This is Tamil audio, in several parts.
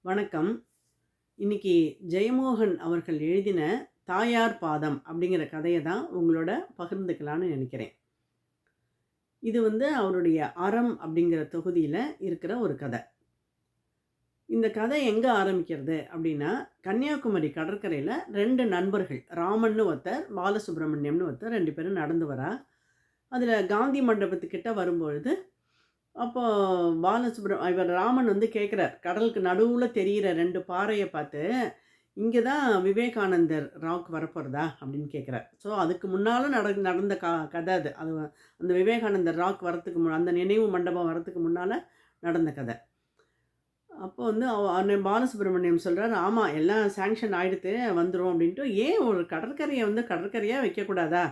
வணக்கம். இன்னைக்கு ஜெயமோகன் அவர்கள் எழுதின தாயார் பாதம் அப்படிங்கிற கதைய தான் உங்களோட பகிர்ந்துக்கலான்னு நினைக்கிறேன். இது அவருடைய அறம் அப்படிங்கிற தொகுதியில இருக்கிற ஒரு கதை. இந்த கதை எங்க ஆரம்பிக்கிறது அப்படின்னா, கன்னியாகுமரி கடற்கரையில 2 நண்பர்கள் ராமன்னு ஒருத்தர், பாலசுப்ரமணியம்னு ஒருத்தர் 2 பேரும் நடந்து வரா. அதுல காந்தி மண்டபத்துக்கிட்ட வரும்பொழுது, அப்போ இவர் ராமன் கேட்குறார். கடலுக்கு நடுவுல தெரியிற 2 பாறைய பார்த்து, "இங்க தான் விவேகானந்தர் ராக் வரப்போறதா?" அப்படின்னு கேட்குறார். ஸோ அதுக்கு முன்னால நடந்த கதை அது. அந்த விவேகானந்தர் ராக் வரத்துக்கு அந்த நினைவு மண்டபம் வரத்துக்கு முன்னால நடந்த கதை. அப்போ அண்ணன் பாலசுப்ரமணியம் சொல்றாரு, "ஆமா எல்லாம் சாங்ஷன் ஆயிடுத்து, வந்துரும்" அப்படின்ட்டு. "ஏன் ஒரு கடற்கரைய கடற்கரையா வைக்கக்கூடாதா?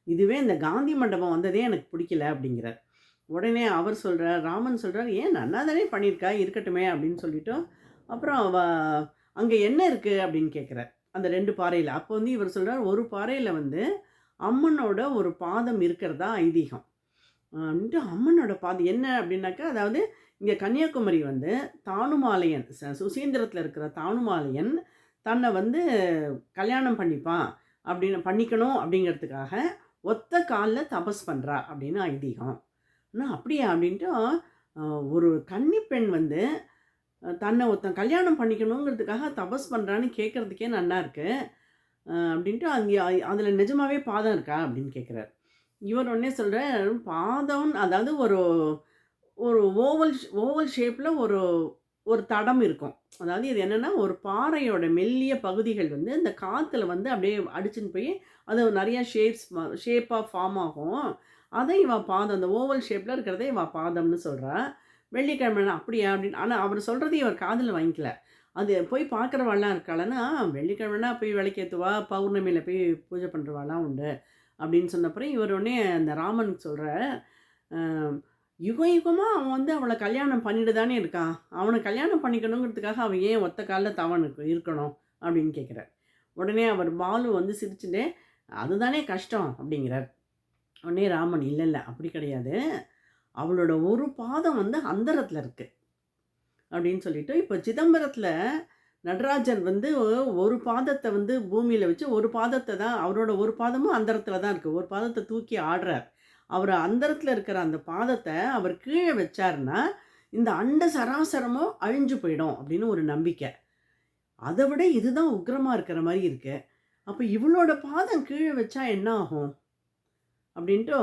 இதுவே இந்த காந்தி மண்டபம் வந்ததே எனக்கு பிடிக்கல" அப்படிங்கிறார். உடனே ராமன் சொல்றார், "ஏன் நன்னா தானே பண்ணியிருக்கா, இருக்கட்டுமே" அப்படின்னு சொல்லிட்டு, அப்புறம் "அங்க என்ன இருக்கு?" அப்படின்னு கேட்குறார். அந்த 2 பாறையில. அப்போ இவர் சொல்றார், "ஒரு பாறையில அம்மனோட ஒரு பாதம் இருக்கிறதா ஐதீகம்." அம்மனோட பாதம் என்ன அப்படின்னாக்கா, அதாவது இங்க கன்னியாகுமரி தானுமாலையன் சுசீந்திரத்தில இருக்கிற தானுமாலையன் தன்னை கல்யாணம் பண்ணிப்பான் அப்படின்னு பண்ணிக்கணும் அப்படிங்கிறதுக்காக ஒத்த கால்ல தபஸ் பண்றா அப்படின்னு ஐதீகம். அப்படியா அப்படின்ட்டு ஒரு கன்னி பெண் தன்னை ஒருத்தன் கல்யாணம் பண்ணிக்கணுங்கிறதுக்காக தபஸ் பண்ணுறான்னு கேட்குறதுக்கே நல்லா இருக்கு. அப்படின்ட்டு அங்கே அதில் நிஜமாவே பாதம் இருக்கா அப்படின்னு கேட்குறாரு. இவர் உடனே சொல்கிறார், பாதம் அதாவது ஒரு ஒரு ஓவல் ஓவல் ஷேப்பில் ஒரு ஒரு தடம் இருக்கும். அதாவது இது என்னென்னா, ஒரு பாறையோட மெல்லிய பகுதிகள் இந்த காற்றுல அப்படியே அடிச்சுன்னு போய் அது நிறைய ஷேப்பாக ஃபார்ம் ஆகும். அதை பாதம், அந்த ஓவல் ஷேப்பில் இருக்கிறதே பாதம்னு சொல்கிறா. வெள்ளிக்கிழமைனா அப்படியா அப்படின்னு. ஆனால் அவர் சொல்கிறதையும் இவர் காதில் வாங்கிக்கல. அது போய் பார்க்குறவாள்லாம் இருக்காளன்னா, வெள்ளிக்கிழமைனா போய் விளக்கேற்றுவா, பௌர்ணமியில் போய் பூஜை பண்ணுறவாள்லாம் உண்டு அப்படின்னு சொன்னப்பறம் இவர் உடனே அந்த ராமனுக்கு சொல்கிற, யுகம் யுகமாக அவன் அவளை கல்யாணம் பண்ணிட்டு தானே இருக்கான். அவனை கல்யாணம் பண்ணிக்கணுங்கிறதுக்காக அவன் ஏன் ஒத்த காலில் தவனுக்கு இருக்கணும் அப்படின்னு கேட்குறார். உடனே அவர் பாலு சிரிச்சுட்டே, "அதுதானே கஷ்டம்" அப்படிங்கிறார். உடனே ராமன், "இல்லை இல்லை அப்படி கிடையாது, அவளோட ஒரு பாதம் அந்தரத்தில் இருக்குது" அப்படின்னு சொல்லிட்டு, இப்போ சிதம்பரத்தில் நடராஜன் ஒரு பாதத்தை பூமியில் வச்சு ஒரு பாதத்தை தான், அவரோட ஒரு பாதமும் அந்தரத்தில் தான் இருக்குது. ஒரு பாதத்தை தூக்கி ஆடுறார். அவர் அந்தரத்தில் இருக்கிற அந்த பாதத்தை அவர் கீழே வச்சாருன்னா இந்த அண்ட சராசரமும் அழிஞ்சு போயிடும் அப்படின்னு ஒரு நம்பிக்கை. அதை விட இதுதான் உக்ரமாக இருக்கிற மாதிரி இருக்கு. அப்போ இவளோட பாதம் கீழே வச்சா என்ன ஆகும் அப்படின்ட்டு,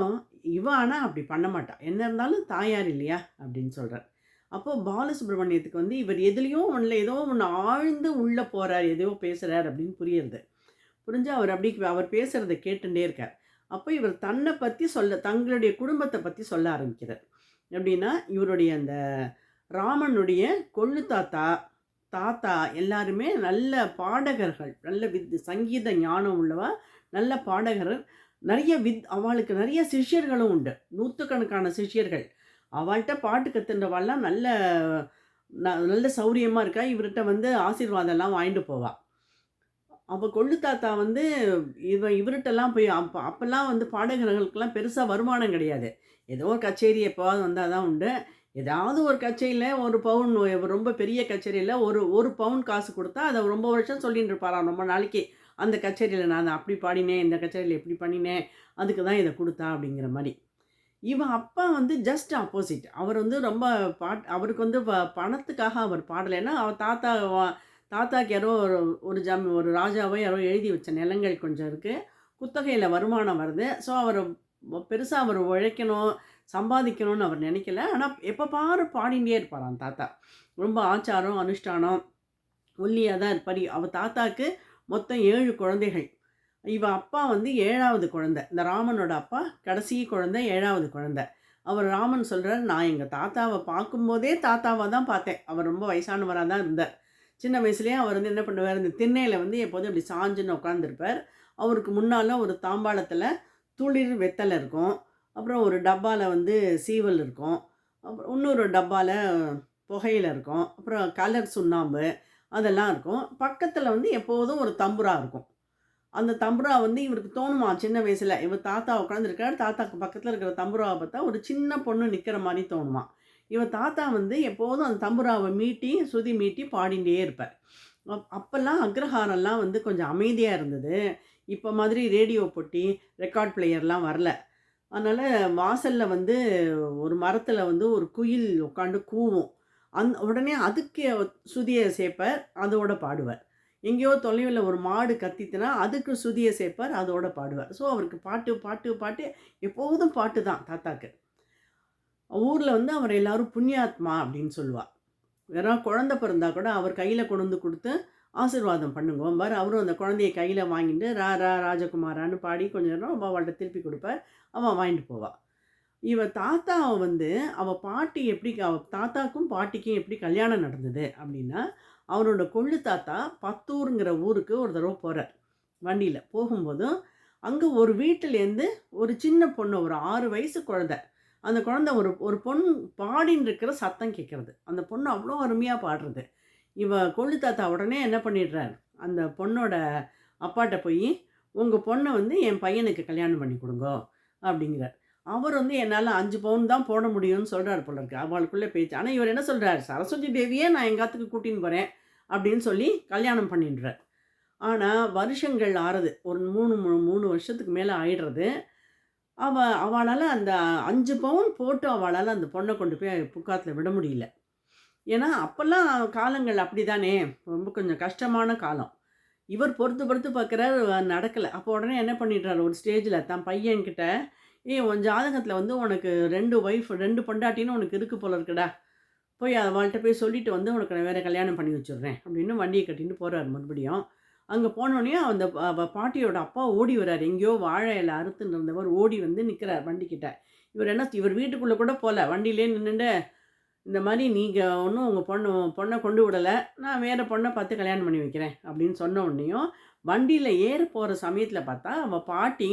ஆனால் அப்படி பண்ண மாட்டா, என்ன இருந்தாலும் தாயார் இல்லையா அப்படின்னு சொல்கிறார். அப்போது பாலசுப்ரமணியத்துக்கு இவர் எதுலேயோ ஒன்றில் ஏதோ ஒன்று ஆழ்ந்து உள்ளே போகிறார், ஏதோ பேசுகிறார் அப்படின்னு புரியுறது. புரிஞ்சு அவர் பேசுகிறத கேட்டுட்டே இருக்கார். அப்போ இவர் தன்னை பற்றி தங்களுடைய குடும்பத்தை பற்றி சொல்ல ஆரம்பிக்கிறார். எப்படின்னா, இவருடைய அந்த ராமனுடைய கொள்ளு தாத்தா எல்லாருமே நல்ல பாடகர்கள், நல்ல சங்கீத ஞானம் உள்ளவா, நல்ல பாடகர். நிறைய அவளுக்கு நிறைய சிஷ்யர்களும் உண்டு, நூற்றுக்கணக்கான சிஷ்யர்கள். அவள்கிட்ட பாட்டு கற்றுன்றவாள்லாம் நல்ல சௌரியமாக இருக்கா. இவர்கிட்ட ஆசீர்வாதம்லாம் வாங்கிட்டு போவாள். அப்போ கொள்ளு தாத்தா இவர்கிட்டலாம் போய் அப்போல்லாம் பாடகர்களுக்கெல்லாம் பெருசாக வருமானம் கிடையாது. ஏதோ ஒரு கச்சேரி எப்போவாது வந்தால் தான் உண்டு. ஏதாவது ஒரு கச்சேரியில் ஒரு பவுன், ரொம்ப பெரிய கச்சேரியில் ஒரு பவுன் காசு கொடுத்தா அதை ரொம்ப வருஷம் சொல்லின்னு இருப்பாராம். ரொம்ப நாளைக்கு அந்த கச்சேரியில் நான் அப்படி பாடினேன், இந்த கச்சேரியில் எப்படி பண்ணினேன், அதுக்கு தான் இதை கொடுத்தா அப்படிங்கிற மாதிரி. இவன் அப்பா ஜஸ்ட் ஆப்போசிட். அவர் ரொம்ப அவருக்கு பணத்துக்காக அவர் பாடலைன்னா, அவர் தாத்தாக்கு யாரோ ஒரு ராஜாவோ யாரோ எழுதி வச்ச நிலங்கள் கொஞ்சம் இருக்குது, குத்தகையில் வருமானம் வருது. ஸோ பெருசாக அவர் உழைக்கணும், சம்பாதிக்கணும்னு அவர் நினைக்கல. ஆனால் எப்போ பாரு பாடிகிட்டே இருப்பாராம் தாத்தா. ரொம்ப ஆச்சாரம் அனுஷ்டானம் ஒல்லியாக தான் இருப்பார். அவர் தாத்தாக்கு மொத்தம் 7 குழந்தைகள். அப்பா 7ஆவது குழந்தை. இந்த ராமனோட அப்பா கடைசி குழந்தை, 7ஆவது குழந்தை. ராமன் சொல்கிறார், "நான் எங்கள் தாத்தாவை பார்க்கும்போதே தாத்தாவாக தான் பார்த்தேன். அவர் ரொம்ப வயசானவராக தான் இருந்தார். சின்ன வயசுலேயே அவர் என்ன பண்ணுவார், இந்த திண்ணையில் எப்போதும் இப்படி சாஞ்சுன்னு உட்காந்துருப்பார். அவருக்கு முன்னால் ஒரு தாம்பாளத்தில் துளிர் வெத்தலை இருக்கும், அப்புறம் ஒரு டப்பாவில் சீவல் இருக்கும், அப்புறம் இன்னொரு டப்பாவில் புகையில் இருக்கும், அப்புறம் கலர் சுண்ணாம்பு அதெல்லாம் இருக்கும். பக்கத்தில் எப்போதும் ஒரு தம்புரா இருக்கும். அந்த தம்புரா இவருக்கு தோணுமா சின்ன வயசில், இவர் தாத்தா உட்காந்துருக்கார், தாத்தாக்கு பக்கத்தில் இருக்கிற தம்புராவை பார்த்தா ஒரு சின்ன பொண்ணு நிற்கிற மாதிரி தோணுமா. இவ தாத்தா வந்து எப்போதும் அந்த தம்புராவை மீட்டி, சுதி மீட்டி பாடிண்டே இருப்பார். அப்பல்லாம் அக்ரஹாரம்லாம் வந்து கொஞ்சம் அமைதியா இருந்தது. இப்ப மாதிரி ரேடியோ பொட்டி, ரெக்கார்ட் பிளேயர்லாம் வரல. அதனால வாசல்ல வந்து ஒரு மரத்தில வந்து ஒரு குயில் உட்காந்து கூவும். உடனே அதுக்கு சுதிய சேர்ப்பார், அதோட பாடுவார். எங்கேயோ தொலைவில ஒரு மாடு கத்தித்துனா, அதுக்கு சுதிய சேர்ப்பார், அதோட பாடுவார். ஸோ அவருக்கு பாட்டு, பாட்டு, பாட்டு எப்போதும் பாட்டு தான் தாத்தாக்கு. ஊர்ல வந்து அவர எல்லாரும் புண்ணியாத்மா அப்படின்னு சொல்லுவா. யாராவது குழந்தை பிறந்தா கூட அவர் கையில கொண்டு வந்து குடுத்து ஆசீர்வாதம் பண்ணுங்கோம்பார். அவரும் அந்த குழந்தைய கையில வாங்கிட்டு, ரா ரா ராஜகுமாரான்னு பாடி கொஞ்ச நேரம் அவள்ட்ட திருப்பி குடுப்பார். அவ வாங்கிட்டு போவா. இவ தாத்தாவ வந்து அவ பாட்டி எப்படி அவ தாத்தாக்கும் பாட்டிக்கும் எப்படி கல்யாணம் நடந்தது அப்படின்னா, அவரோட கொள்ளு தாத்தா பத்தூருங்கிற ஊருக்கு ஒரு தடவ போறார். வண்டியில. போகும்போது, அங்க ஒரு வீட்டிலேருந்து ஒரு சின்ன பொண்ணு ஒரு 6 வயசு குழந்தை. அந்த குழந்தை ஒரு ஒரு பொண்ணு பாடின்னு இருக்கிற சத்தம் கேட்கறது. அந்த பொண்ணு அவ்வளோ அருமையா பாடுறது. இவ கொள்ளு தாத்தா உடனே என்ன பண்ணிடுறார், அந்த பொண்ணோட அப்பாட்ட போயி, "உங்க பொண்ண வந்து என் பையனுக்கு கல்யாணம் பண்ணி குடுங்கோ" அப்படிங்கிறார். அவர் வந்து என்னால 5 பவுன் தான் போட முடியும்னு சொல்றாரு போல இருக்கு. அவளுக்குள்ள பேச்சு. ஆனா இவர் என்ன சொல்றார், "சரஸ்வதி தேவியே நான் எங்காத்துக்கு கூட்டின்னு போறேன்" அப்படின்னு சொல்லி கல்யாணம் பண்ணிடுறார். ஆனா வருஷங்கள் ஆறது. ஒரு 3 வருஷத்துக்கு மேல ஆயிடுறது. அவளால அந்த 5 பவுன் போட்டு அவளால அந்த பொண்ண கொண்டு போய் புக்காத்துல விட முடியல. ஏன்னா, அப்பல்லாம் காலங்கள் அப்படிதானே! ரொம்ப கொஞ்சம் கஷ்டமான காலம். இவர் பொறுத்து பொறுத்து பார்க்குறாரு நடக்கல. அப்போ உடனே என்ன பண்ணிடுறாரு, ஒரு ஸ்டேஜ்ல தன் பையன்கிட்ட, "ஏய் உன் ஜாதகத்தில வந்து உனக்கு 2 பொண்டாட்டின்னு உனக்கு இருக்கு போல இருக்குடா. போய் அவள்ட்ட போய் சொல்லிட்டு வந்து உனக்கு நான் வேற கல்யாணம் பண்ணி வச்சுடுறேன்." அப்படின்னு வண்டிய கட்டிட்டு போறாரு மறுபடியும். அங்க போனோனே அந்த அவ பாட்டியோட அப்பா ஓடி வராரு. எங்கேயோ வாழை இல அறுத்துன்னு இருந்தவர் ஓடி வந்து நிக்கிறார் வண்டிக்கிட்ட. இவர் வீட்டுக்குள்ள கூட போல. வண்டியிலேயே நின்னுண்டு, "இந்த மாரி நீங்க ஒண்ணும் உங்க பொண்ண கொண்டு விடல. நான் வேற பொண்ண பார்த்து கல்யாணம் பண்ணி வைக்கிறேன்." அப்படின்னு சொன்ன உடனேயும், வண்டியில ஏற போற சமயத்தில பார்த்தா, அவ பாட்டி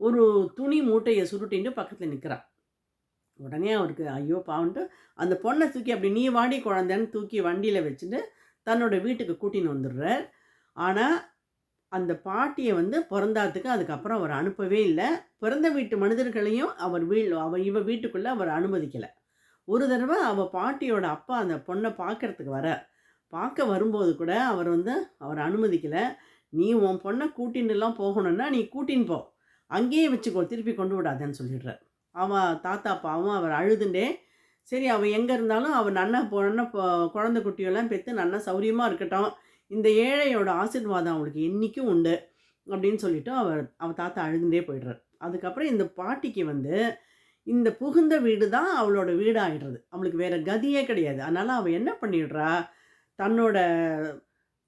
ஒரு துணி மூட்டைய சுருட்டின்டு பக்கத்தில நிக்கிறா. உடனே அவருக்கு ஐயோ பாவம்ன்ட்டு, அந்த பொண்ண தூக்கி அப்படி "நீ வாடி குழந்தன்னு" தூக்கி வண்டியில வச்சுட்டு, தன்னோட வீட்டுக்கு கூட்டின்னு வந்துடுறார். ஆனா அந்த பாட்டிய வந்து பொறந்தாத்துக்கு அதுக்கப்புறம் அவர் அனுப்பவே இல்ல. பிறந்த வீட்டு மனிதர்களையும் இவ வீட்டுக்குள்ள அவர் அனுமதிக்கல. ஒரு தடவ அவ பாட்டியோட அப்பா அந்த பொண்ண பார்க்கறதுக்கு வரார். பார்க்க வரும்போது கூட அவர் வந்து அவர அனுமதிக்கல. "நீ உன் பொண்ண கூட்டின்டுலாம் போகணும்னா, நீ கூட்டின்னு போ. அங்கேயே வச்சுக்கோ. திருப்பி கொண்டு விடாதன்னு" சொல்லிடுறார். அவ தாத்தா பாவம் அவர் அழுதுண்டே, சரி அவ எங்க இருந்தாலும் அவ நன்னா பொண்ண குழந்தை குட்டியெல்லாம் பெத்து நன்னா சௌரியமா இருக்கட்டும். இந்த ஏழையோட ஆசீர்வாதம் அவளுக்கு என்னைக்கும் உண்டு. அப்படின்னு சொல்லிட்டு அவ தாத்தா அழுதுண்டே போயிடுறார். அதுக்கப்புறம் இந்த பாட்டிக்கு வந்து இந்த புகுந்த வீடு தான் அவளோட வீடாயிடுறது. அவளுக்கு வேற கதியே கிடையாது. அதனால அவ என்ன பண்ணிடுறா, தன்னோட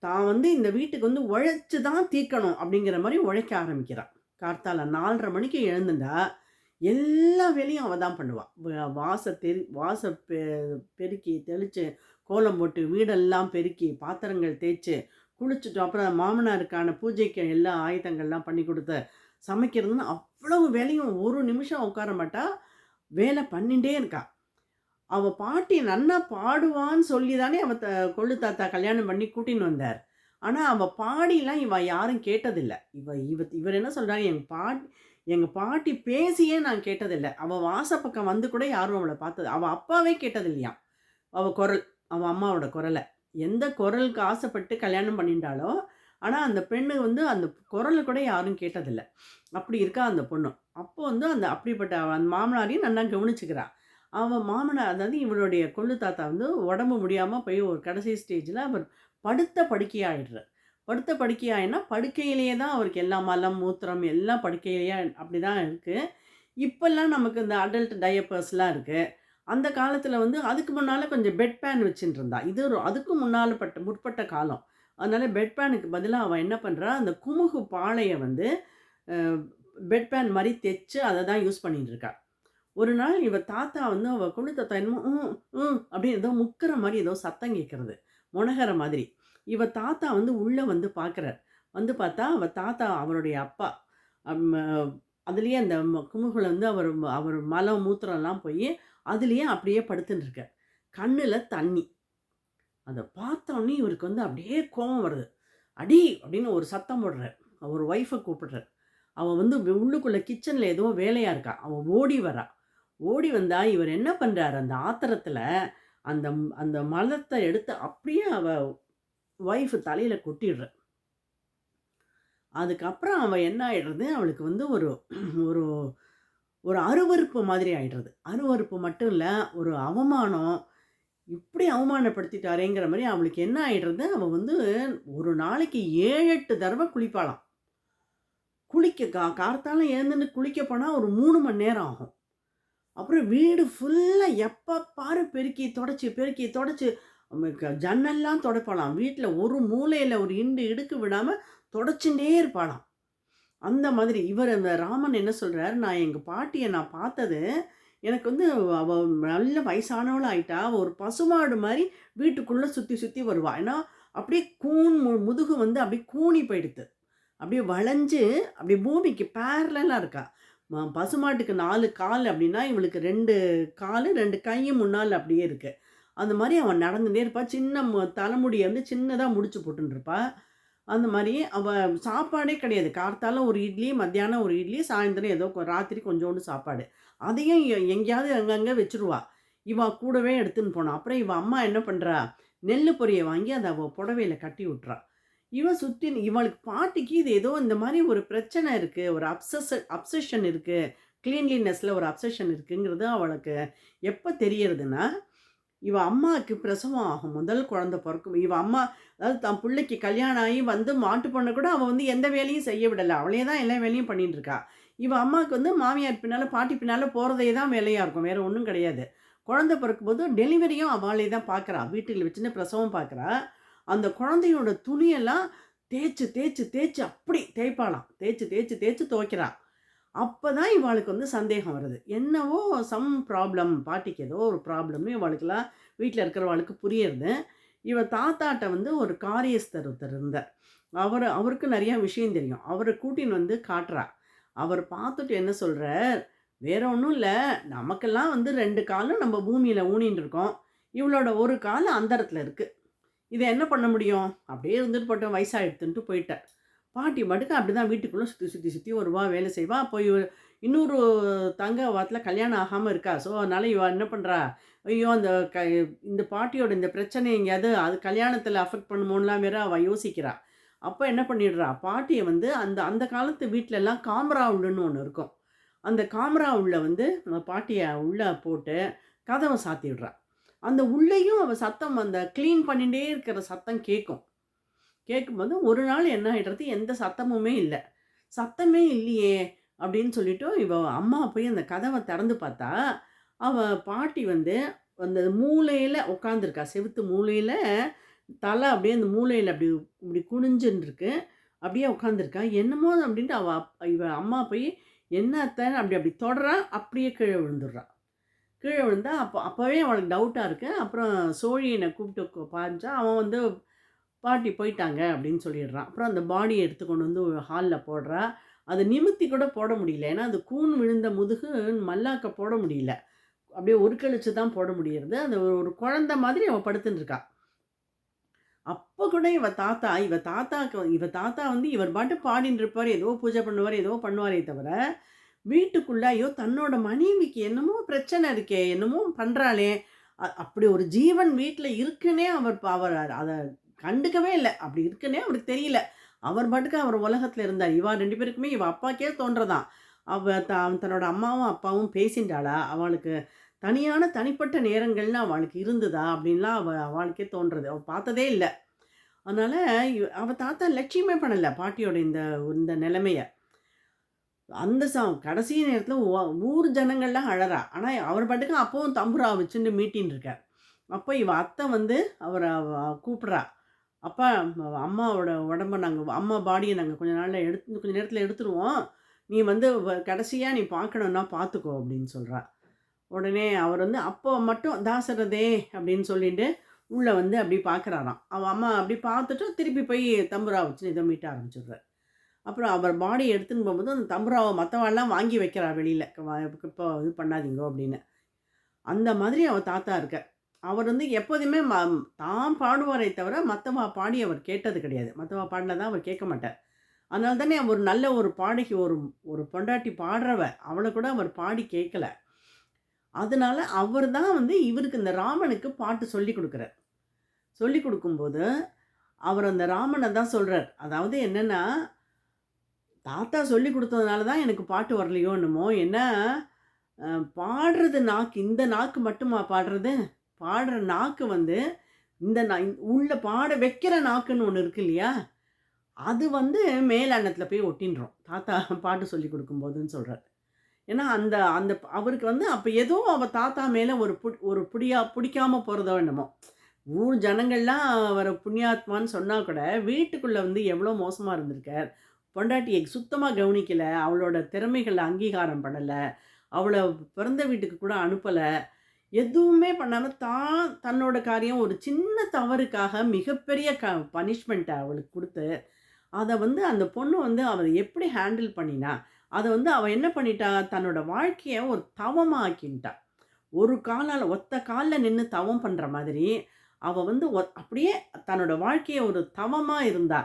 தான் வந்து இந்த வீட்டுக்கு வந்து உழைச்சு தான் தீர்க்கணும் அப்படிங்கிற மாரி உழைக்க ஆரம்பிக்கிறா. கார்த்தால 4:30 மணிக்கு எழுந்துண்டா, எல்லா வேலையும் அவ தான் பண்ணுவா. வாச பெருக்கி தெளிச்சு, கோலம் போட்டு, வீடெல்லாம் பெருக்கி, பாத்திரங்கள் தேய்ச்சு, குளிச்சுட்டு அப்புறம் மாமனாருக்கான பூஜைக்கு எல்லா ஆயத்தங்கள்லாம் பண்ணி குடுத்து, சமைக்கிறதுன்னு அவ்வளவு வேலையும் ஒரு நிமிஷம் உட்கார மாட்டா. வேலை பண்ணிண்டே இருக்கா. அவ பாட்டி நன்னா பாடுவான்னு சொல்லி தானே அவ கொள்ளு தாத்தா கல்யாணம் பண்ணி கூட்டின்னு வந்தார். ஆனா, அவ பாடிலாம் இவ யாரும் கேட்டதில்ல. இவர் என்ன சொல்றாரு, எங்க பாட்டி பேசியே நான் கேட்டதில்ல. அவ வாசப்பக்கம் வந்து கூட யாரும் அவள பார்த்தது அவ அப்பாவே கேட்டதில்லையாம். அவ குரல், அவ அம்மாவோட குரல. எந்த குரலுக்கு ஆசைப்பட்டு கல்யாணம் பண்ணிண்டாளோ, ஆனா அந்த பெண்ணு வந்து அந்த குரல கூட யாரும் கேட்டதில்ல. அப்படி இருக்கா அந்த பொண்ணு. அப்போ வந்து அப்படிப்பட்ட அந்த மாமனாரையும் நல்லா கவனிச்சுக்கிறா. அவ மாமனார் அதாவது இவளுடைய கொள்ளு தாத்தா வந்து உடம்பு முடியாம போய் ஒரு கடைசி ஸ்டேஜ்ல அவர் படுத்த படுக்கையாயிடுறார். படுத்த படுக்கையாயினா படுக்கையிலேயே தான் அவருக்கு எல்லா மலம், மூத்திரம் எல்லாம் படுக்கையிலேயே அப்படிதான் இருக்கு. இப்பல்லாம் நமக்கு இந்த அடல்ட் டயப்பர்ஸ்லாம் இருக்கு. அந்த காலத்துல வந்து அதுக்கு முன்னால கொஞ்சம் பெட் பேன் வச்சுட்டு இருந்தா. அதுக்கும் முற்பட்ட காலம். அதனால பெட் பேனுக்கு பதிலா அவ என்ன பண்றா, அந்த குமுகு பாளைய வந்து அ பெட் பேன் மாரி தெச்சு அத தான் யூஸ் பண்ணிட்டு இருக்கா. ஒரு நாள் இவ தாத்தா வந்து அவ கொள்ளு தாத்தா என்னமோ அப்படின்னு ஏதோ முக்குற மாரி ஏதோ சத்தம் கேட்கறது. மொனகுற மாதிரி. இவ தாத்தா வந்து உள்ள வந்து பார்க்குறார். வந்து பார்த்தா அவ தாத்தா அவருடைய அப்பா. அம் அதிலேயே அந்த குமுகுல வந்து அவர் மலம், மூத்திரம்லாம் போயி, அதிலேயே அப்படியே படுத்துன்னு இருக்கார். கண்ணுல தண்ணி. அத பார்த்தோனே இவருக்கு வந்து அப்படியே கோவம் வருது. "அடி!" அப்படின்னு ஒரு சத்தம் போடுறார். அவர் ஒய்ஃப கூப்பிடுறார். அவ வந்து உள்ளுக்குள்ள கிச்சன்ல ஏதோ வேலையா இருக்கா. அவ ஓடி வரா. ஓடி வந்தா இவர் என்ன பண்றாரு, அந்த ஆத்திரத்தில அந்த அந்த மலத்த எடுத்து அப்படியே அவ ஒய்ஃப் தலையில கொட்டிடுறார். அதுக்கப்புறம் அவ என்ன ஆயிடுறது, அவளுக்கு வந்து ஒரு ஒரு ஒரு அருவருப்பு மாதிரி ஆயிடுறது. அருவருப்பு மட்டும் இல்ல, ஒரு அவமானம். இப்படி அவமானப்படுத்திட்டாரேங்கிற மாரி அவளுக்கு என்ன ஆயிடுறது, அவ வந்து ஒரு நாளைக்கு 7, 8 தடவ குளிப்பாளாம். குளிக்க கார்த்தால எழுந்துன்னு குளிக்க போனா ஒரு 3 மணி நேரம் ஆகும். அப்புறம் வீடு ஃபுல்லா எப்ப பாரு பெருக்கி தொடச்சு, பெருக்கி தொடச்சு ஜன்னல்லாம் தொடைப்பாளாம். வீட்ல ஒரு மூலையில ஒரு இண்டு இடுக்கு விடாம தொடச்சுண்டே இருப்பாளாம். அந்த மாதிரி இவர் அந்த ராமன் என்ன சொல்றாரு, "நான் எங்க பாட்டிய நான் பார்த்தது, எனக்கு வந்து அவ நல்ல வயசானவளா ஆயிட்டா. அவ ஒரு பசுமாடு மாரி வீட்டுக்குள்ள சுத்தி சுத்தி வருவா." ஏன்னா, அப்படியே முதுகு வந்து அப்படியே கூனி போயிடுத்து. அப்படியே வளைஞ்சு, அப்படியே பூமிக்கு பேரலலா இருக்கா. பசுமாட்டுக்கு 4 கால் அப்படின்னா, இவளுக்கு 2 காலு, 2 கையும் முன்னால அப்படியே இருக்கு. அந்த மாரி அவ நடந்துட்டே இருப்பா. சின்ன தலைமுடிய வந்து சின்னதா முடிச்சு போட்டுன்ருப்பா. அந்த மாரி அவ சாப்பாடே கிடையாது. கார்த்தால ஒரு இட்லி, மத்தியானம் ஒரு இட்லி, சாயந்தரம் ஏதோ ராத்திரி கொஞ்சோண்டு சாப்பாடு. அதையும் எங்கேயாவது அங்கங்க வச்சுருவா. இவ கூடவே எடுத்துன்னு போனா. அப்புறம் இவ அம்மா என்ன பண்றா, நெல்லு பொரிய வாங்கி அத அவ புடவையில கட்டி விட்றா. இவ சுத்தி இவளுக்கு பாட்டிக்கு இது ஏதோ இந்த மாரி ஒரு பிரச்சனை இருக்கு. ஒரு அப்சஷன் இருக்கு. கிளீன்லினெஸ்ல ஒரு அப்சஷன் இருக்குங்கிறது அவளுக்கு எப்ப தெரியறதுன்னா, இவ அம்மாக்கு பிரசவம் ஆகும். முதல் குழந்தை பொறக்கும். இவ அம்மா அதாவது தன் புள்ளைக்கு கல்யாணம் ஆகி வந்து மாட்டு பொண்ண கூட அவ வந்து எந்த வேலையும் செய்ய விடல. அவளே தான் எல்லா வேலையும் பண்ணிட்டு இருக்கா. இவ அம்மாவுக்கு வந்து மாமியார் பின்னால, பாட்டி பின்னால போறதே தான் வேலையா இருக்கும். வேற ஒண்ணும் கிடையாது. குழந்தை பிறக்கும்போது டெலிவரியும் அவளே தான் பார்க்குறா. வீட்டுல வச்சுன்னு பிரசவம் பார்க்குறா. அந்த குழந்தையோட துணியெல்லாம் தேய்ச்சு, தேய்ச்சு, தேய்ச்சு அப்படி தேய்ப்பாளாம். தேய்ச்சு, தேய்ச்சு, தேய்ச்சு துவைக்கிறா. அப்பதான் இவாளுக்கு வந்து சந்தேகம் வருது. என்னவோ ப்ராப்ளம் பாட்டிக்கு ஏதோ ஒரு ப்ராப்ளம்னு இவாளுக்கெல்லாம் வீட்ல இருக்கிறவாளுக்கு புரியிறது. இவ தாத்தாட்ட வந்து ஒரு காரியஸ்தர் ஒருத்தர் இருந்தார். அவருக்கு நெறைய விஷயம் தெரியும். அவர கூட்டின்னு வந்து காட்டுறா. அவர் பார்த்துட்டு என்ன சொல்றார், "வேற ஒண்ணும் இல்ல. நமக்கெல்லாம் வந்து 2 காலும் நம்ம பூமியில ஊனின்னு இருக்கோம். இவளோட ஒரு கால் அந்தரத்தில இருக்கு. இத என்ன பண்ண முடியும்? அப்படியே இருந்துட்டு போட்டும் வயசாயிடுத்துன்ட்டு போயிட்டார்." பாட்டி பாட்டுக்கு அப்படிதான் வீட்டுக்குள்ள சுத்தி, சுத்தி, சுத்தி வருவா, வேலை செய்வா. அப்போ இன்னொரு தங்க அவாத்துல கல்யாணம் ஆகாம இருக்கா. ஸோ, அதனால இவ என்ன பண்றா, ஐயோ! இந்த பாட்டியோட இந்த பிரச்சனை எங்கேயாவது அது கல்யாணத்தில அஃபெக்ட் பண்ணுமோன்லாம் வேற அவ யோசிக்கிறா. அப்ப என்ன பண்ணிடுறா, பாட்டிய வந்து அந்த அந்த காலத்து வீட்லலாம் காமரா உள்ளுன்னு ஒண்ணு இருக்கும். அந்த காமரா உள்ள வந்து பாட்டிய உள்ள போட்டு கதவ சாத்திடுறா. அந்த உள்ளேயும் அவ சத்தம் அந்த கிளீன் பண்ணிட்டே இருக்கிற சத்தம் கேட்கும். கேட்கும்போது ஒரு நாள் என்ன ஆயிடுறது, எந்த சத்தமுமே இல்ல. "சத்தமே இல்லையே!" அப்படின்னு சொல்லிட்டு இவ அம்மா போய் அந்த கதவ திறந்து பார்த்தா, அவ பாட்டி வந்து அந்த மூலையில உட்காந்துருக்கா. செவுத்து மூலையில தலை அப்படியே அந்த மூலையில அப்படி இப்படி குனிஞ்சுன்னு இருக்கு. அப்படியே உட்காந்துருக்கா. என்னமோ அப்படின்ட்டு இவ அம்மா போய், "என்ன அத்தன்னு?" அப்படி அப்படி தொடறா. அப்படியே கீழ விழுந்துடுறா. கீழ விழுந்தா அப்பவே அவளுக்கு டவுட்டா இருக்கு. அப்புறம் சோழியன கூப்பிட்டு பாஞ்சா, அவன் வந்து பாட்டி போயிட்டாங்க அப்படின்னு சொல்லிடுறான். அப்புறம் அந்த பாடிய எடுத்து கொண்டு வந்து ஹால்ல போடுறா. அத நிமித்தி கூட போட முடியல. ஏன்னா, அது கூன் விழுந்த முதுகு மல்லாக்க போட முடியல. அப்படியே உருக்களிச்சு தான் போட முடியறது. அந்த ஒரு ஒரு குழந்தை மாதிரி அவ படுத்துன்னு இருக்கா. அப்ப கூட இவ தாத்தா வந்து இவர் பாட்டு பாடின்னு இருப்பாரு. ஏதோ பூஜை பண்ணுவாரு, ஏதோ பண்ணுவாரே தவிர, வீட்டுக்குள்ள ஐயோ! தன்னோட மனைவிக்கு என்னமோ பிரச்சனை இருக்கே! என்னமோ பண்றாளே! அப்படி ஒரு ஜீவன் வீட்ல இருக்குன்னே அவர் அத கண்டுக்கவே இல்ல. அப்படி இருக்குன்னே அவருக்கு தெரியல. அவர் பாட்டுக்கு அவர் உலகத்துல இருந்தார். இவ 2 பேருக்குமே இவ அப்பாக்கே தோன்றதாம். தன்னோட அம்மாவும், அப்பாவும் பேசின்டாளா? அவளுக்கு தனிப்பட்ட நேரங்கள்னு அவளுக்கு இருந்ததா? அப்படின்லாம் அவளுக்கே தோன்றது. அவ பார்த்ததே இல்ல. அதனால அவ தாத்தா லட்சியமே பண்ணல பாட்டியோட இந்த இந்த நிலைமைய. அந்த கடைசி நேரத்தில ஊர் ஜனங்கள்லாம் அழறா. ஆனா, அவர் பாட்டுக்கு அப்பவும் தம்புரா வச்சுண்டு மீட்டின்னு இருக்கார். அப்ப இவ அத்தை வந்து அவர கூப்பிடுறா. "அப்பா அம்மாவோட உடம்ப அம்மா பாடிய நாங்க கொஞ்ச நேரத்தில எடுத்துருவோம். நீ வந்து கடைசியா நீ பார்க்கணும்னா பார்த்துக்கோ" அப்படின்னு சொல்றா. உடனே அவர் வந்து அப்போ மட்டும் தாசரதே அப்படின்னு சொல்லிட்டு உள்ள வந்து அப்படி பார்க்குறாராம். அவ அம்மா அப்படி பார்த்துட்டு திருப்பி போய் தம்புரா வச்சு ஏதோ மீட்ட ஆரம்பிச்சுடுறார். அப்புறம் அவர் பாடிய எடுத்துன்னு போகும்போது, அந்த தம்புராவ மத்தவாள்லாம் வாங்கி வைக்கிறா வெளியில. இப்போ இது பண்ணாதீங்கோ அப்படின்னு. அந்த மாதிரி அவ தாத்தா இருக்கார். அவர் வந்து எப்போதுமே தான் பாடுவாரே தவிர, மத்தவா பாடி அவர் கேட்டது கிடையாது. மத்தவா பாடுனதா அவர் கேட்க மாட்டார். அதனால தானே ஒரு நல்ல ஒரு பாடகி ஒரு ஒரு பொண்டாட்டி பாடுறவ, அவள கூட அவர் பாடி கேட்கல. அதனால அவர் தான் வந்து இவருக்கு இந்த ராமனுக்கு பாட்டு சொல்லிக் குடுக்குறார். சொல்லிக் குடுக்கும்போது, அவர் அந்த ராமன தான் சொல்றார். அதாவது என்னன்னா, தாத்தா சொல்லிக் குடுத்ததுனால தான் எனக்கு பாட்டு வரலையோ என்னமோ! ஏன்னா, அ பாடுறது நாக்கு இந்த நாக்கு மட்டுமா பாடுறது? பாடுற நாக்கு வந்து இந்த உள்ள பாட வைக்கிற நாக்குன்னு ஒண்ணு இருக்கு இல்லையா? அது வந்து மேல் அன்னத்தில போய் ஒட்டின்றும். தாத்தா பாட்டு சொல்லிக் குடுக்கும்போதுன்னு சொல்றார். ஏன்னா, அந்த அந்த அவருக்கு வந்து அப்ப ஏதோ தாத்தா மேல ஒரு புடிக்காம போறதோ என்னமோ! ஊர் ஜனங்கள்லாம் அவர புண்ணியாத்மான்னு சொன்னா கூட, வீட்டுக்குள்ள வந்து எவ்வளோ மோசமா இருந்திருக்கார். பொண்டாட்டிய சுத்தமா கவனிக்கல. அவளோட திறமைகள அங்கீகாரம் பண்ணல. அவள பிறந்த வீட்டுக்கு கூட அனுப்பல. எதுவுமே பண்ணாம தன்னோட காரியம் ஒரு சின்ன தவறுக்காக மிகப்பெரிய பனிஷ்மென்ட்ட அவளுக்கு குடுத்து, அத வந்து அந்த பொண்ணு வந்து அவ எப்படி ஹேண்டில் பண்ணினா? அத வந்து அவ என்ன பண்ணிட்டா? தன்னோட வாழ்க்கைய ஒரு தவமா ஆக்கின்ட்டா. ஒரு காலால ஒத்த கால்ல நின்னு தவம் பண்ற மாதிரி, அவ வந்து அப்படியே தன்னோட வாழ்க்கைய ஒரு தவமா இருந்தா.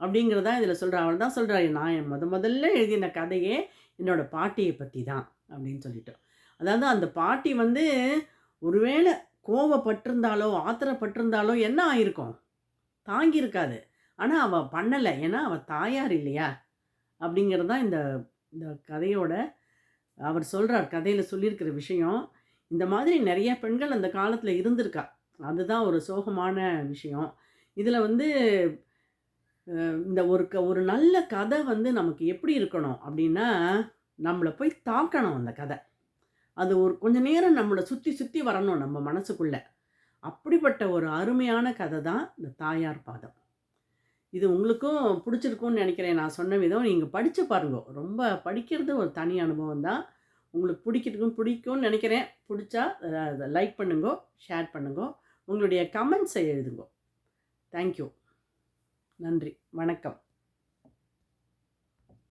அப்படிங்கிறத தான் இதில சொல்றா. அவள் தான் சொல்றா, "நான் என் முதல்ல எழுதின கதையே என்னோட பாட்டிய பத்தி தான்." அப்படின்னு சொல்லிட்டு. அதாவது அந்த பாட்டி வந்து ஒருவேள கோவப்பட்டிருந்தாலோ, ஆத்திரப்பட்டிருந்தாலோ என்ன ஆயிருக்கும்? தாங்கியிருக்காது. ஆனா அவ பண்ணல. ஏன்னா அவ தாயார் இல்லையா? அப்படிங்கிறது தான் இந்த இந்த கதையோட அவர் சொல்றார். கதையில சொல்லியிருக்கிற விஷயம். இந்த மாதிரி நெறைய பெண்கள் அந்த காலத்தில இருந்திருக்கா. அதுதான் ஒரு சோகமான விஷயம். இதில வந்து இந்த ஒரு நல்ல கதை வந்து நமக்கு எப்படி இருக்கணும் அப்படின்னா, நம்மள போய் தாக்கணும் அந்த கதை. அது ஒரு கொஞ்ச நேரம் நம்மள சுத்தி சுத்தி வரணும் நம்ம மனசுக்குள்ள. அப்படிப்பட்ட ஒரு அருமையான கதை தான் இந்த தாயார் பாதம். இது உங்களுக்கும் புடிச்சிருக்கும்னு நெனைக்கிறேன் நான் சொன்ன விதம். நீங்க படிச்சு பாருங்கோ. ரொம்ப படிக்கிறது ஒரு தனி அனுபவம் தான். உங்களுக்கு பிடிக்கும்னு நெனைக்கிறேன். புடிச்சா அத லைக் பண்ணுங்கோ, ஷேர் பண்ணுங்கோ. உங்களுடைய கமெண்ட்ஸ எழுதுங்கோ. Thank you. நன்றி. வணக்கம்.